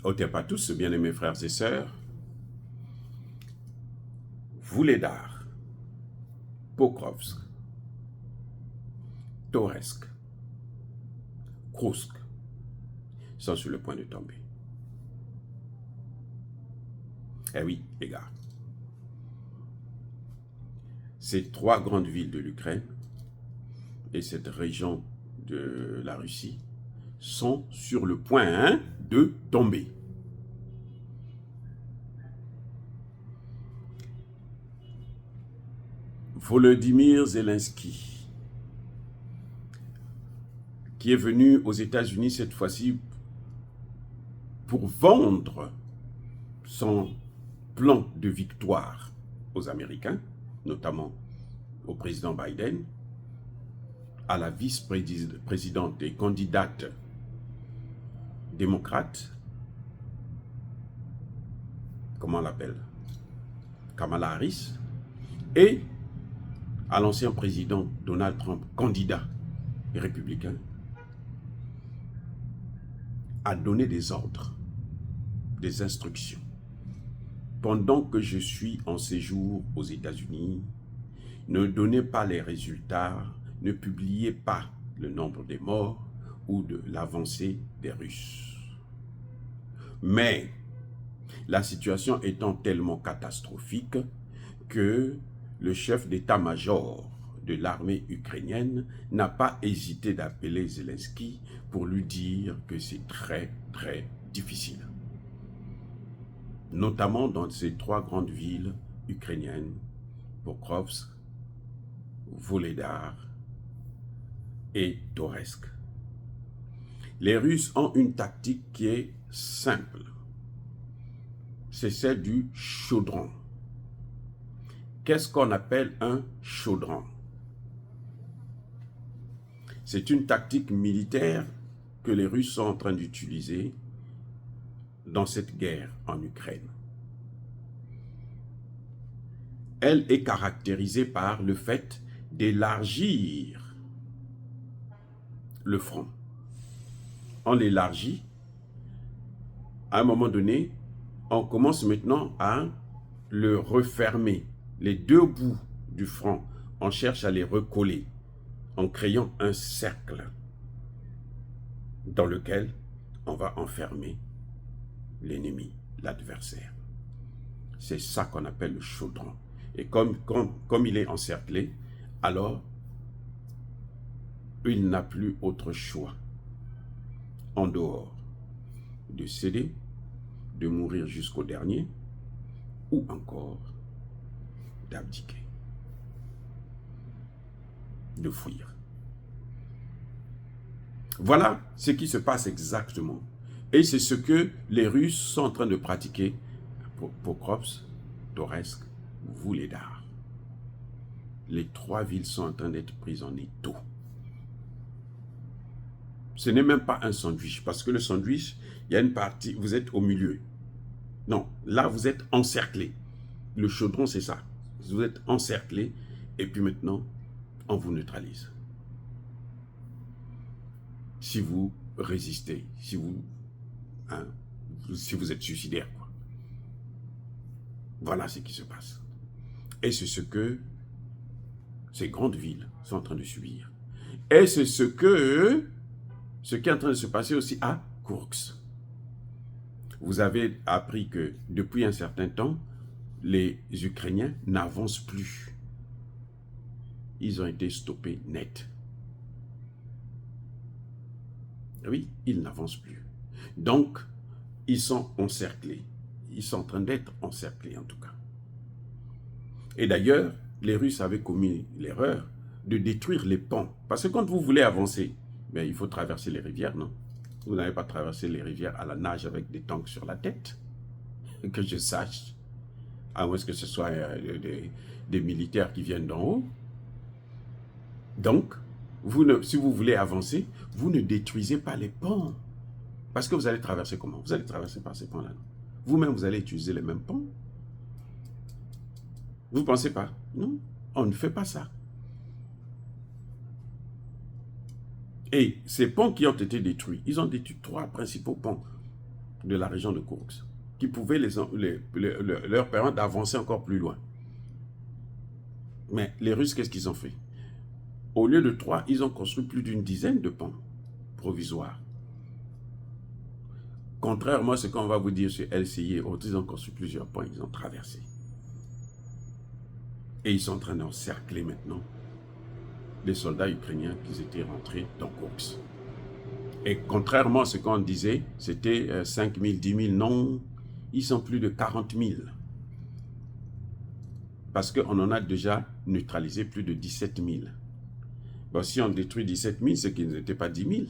Otepatus, bien-aimés frères et sœurs, Vuhledar, Pokrovsk, Toretsk, Kursk sont sur le point de tomber. Eh oui, les gars. Ces trois grandes villes de l'Ukraine et cette région de la Russie sont sur le point de tomber. Volodymyr Zelensky, qui est venu aux États-Unis cette fois-ci pour vendre son plan de victoire aux Américains, notamment au président Biden, à la vice-présidente et candidate démocrate, comment on l'appelle, Kamala Harris, et à l'ancien président Donald Trump, candidat républicain, a donné des ordres, des instructions. Pendant que je suis en séjour aux États-Unis, ne donnez pas les résultats, ne publiez pas le nombre des morts ou de l'avancée des Russes. Mais la situation étant tellement catastrophique que le chef d'état-major de l'armée ukrainienne n'a pas hésité d'appeler Zelensky pour lui dire que c'est très difficile. Notamment dans ces trois grandes villes ukrainiennes, Pokrovsk, Vuhledar et Toretsk. Les Russes ont une tactique qui est simple. C'est celle du chaudron. Qu'est-ce qu'on appelle un chaudron? C'est une tactique militaire que les Russes sont en train d'utiliser dans cette guerre en Ukraine. Elle est caractérisée par le fait d'élargir le front. On l'élargit. À un moment donné, on commence maintenant à le refermer. Les deux bouts du front, on cherche à les recoller en créant un cercle dans lequel on va enfermer l'ennemi, l'adversaire. C'est ça qu'on appelle le chaudron. Et comme il est encerclé, alors il n'a plus autre choix en dehors de céder, de mourir jusqu'au dernier, ou encore d'abdiquer, de fuir. Voilà ce qui se passe exactement. Et c'est ce que les Russes sont en train de pratiquer pour Pokrovsk, Toretsk, Vuhledar. Les trois villes sont en train d'être prises en étau. Ce n'est même pas un sandwich, parce que le sandwich, il y a une partie, vous êtes au milieu. Non, là vous êtes encerclé. Le chaudron, c'est ça. Vous êtes encerclé, et puis maintenant, on vous neutralise. Si vous résistez, si vous êtes suicidaire, quoi. Voilà ce qui se passe. Et c'est ce que ces grandes villes sont en train de subir. Et c'est ce qui est en train de se passer aussi à Kursk. Vous avez appris que depuis un certain temps, les Ukrainiens n'avancent plus. Ils ont été stoppés net. Oui, ils n'avancent plus. Donc, ils sont encerclés. Ils sont en train d'être encerclés en tout cas. Et d'ailleurs, les Russes avaient commis l'erreur de détruire les ponts. Parce que quand vous voulez avancer, ben, il faut traverser les rivières, non? Vous n'avez pas traversé les rivières à la nage avec des tanks sur la tête, que je sache. À moins que ce soit des militaires qui viennent d'en haut. Donc, si vous voulez avancer, vous ne détruisez pas les ponts. Parce que vous allez traverser comment? Vous allez traverser par ces ponts-là. Vous-même, vous allez utiliser les mêmes ponts. Vous ne pensez pas? Non, on ne fait pas ça. Et ces ponts qui ont été détruits, ils ont détruit trois principaux ponts de la région de Kourx, qui pouvaient leur permettre d'avancer encore plus loin. Mais les Russes, qu'est-ce qu'ils ont fait? Au lieu de 3, ils ont construit plus d'une dizaine de ponts provisoires. Contrairement à ce qu'on va vous dire sur LCI et autres, ils ont construit plusieurs ponts, ils ont traversé. Et ils sont en train d'encercler maintenant les soldats ukrainiens qui étaient rentrés dans Kourx. Et contrairement à ce qu'on disait, c'était 5 000, 10 000, non, ils sont plus de 40 000. Parce qu'on en a déjà neutralisé plus de 17 000. Bon, si on détruit 17 000, c'est qu'ils n'étaient pas 10 000.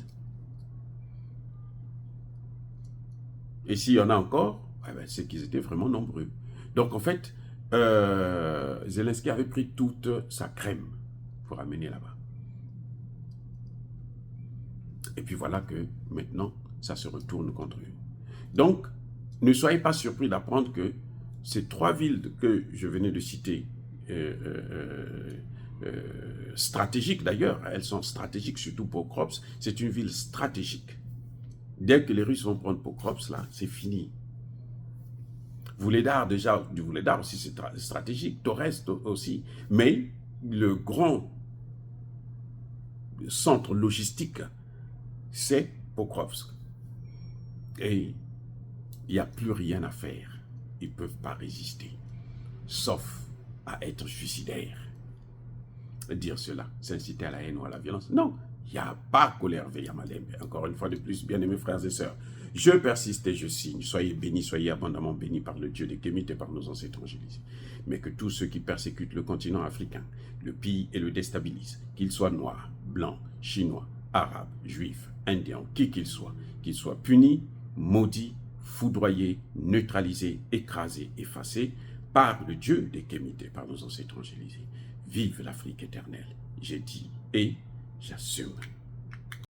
Et s'il y en a encore, c'est qu'ils étaient vraiment nombreux. Donc en fait, Zelensky avait pris toute sa crème pour amener là-bas. Et puis voilà que maintenant, ça se retourne contre eux. Donc, ne soyez pas surpris d'apprendre que ces 3 villes que je venais de citer, stratégiques d'ailleurs, elles sont stratégiques surtout Pokrovsk, c'est une ville stratégique. Dès que les Russes vont prendre Pokrovsk, là, c'est fini. Vuhledar, déjà, du Vuhledar aussi c'est stratégique, Torest aussi, mais le grand centre logistique, c'est Pokrovsk. Et il n'y a plus rien à faire. Ils ne peuvent pas résister, sauf à être suicidaires. Dire cela, s'inciter à la haine ou à la violence. Non, il n'y a pas colère Veyamalem. Encore une fois de plus, bien-aimés frères et sœurs, je persiste et je signe. Soyez bénis, soyez abondamment bénis par le Dieu des Kémites et par nos ancêtres évangélisés. Mais que tous ceux qui persécutent le continent africain, le pillent et le déstabilisent, qu'ils soient noirs, blancs, chinois, arabes, juifs, indiens, qui qu'ils soient punis, maudits, foudroyés, neutralisés, écrasés, effacés par le Dieu des Kémites et par nos ancêtres évangélisés. Vive l'Afrique éternelle, j'ai dit et j'assume.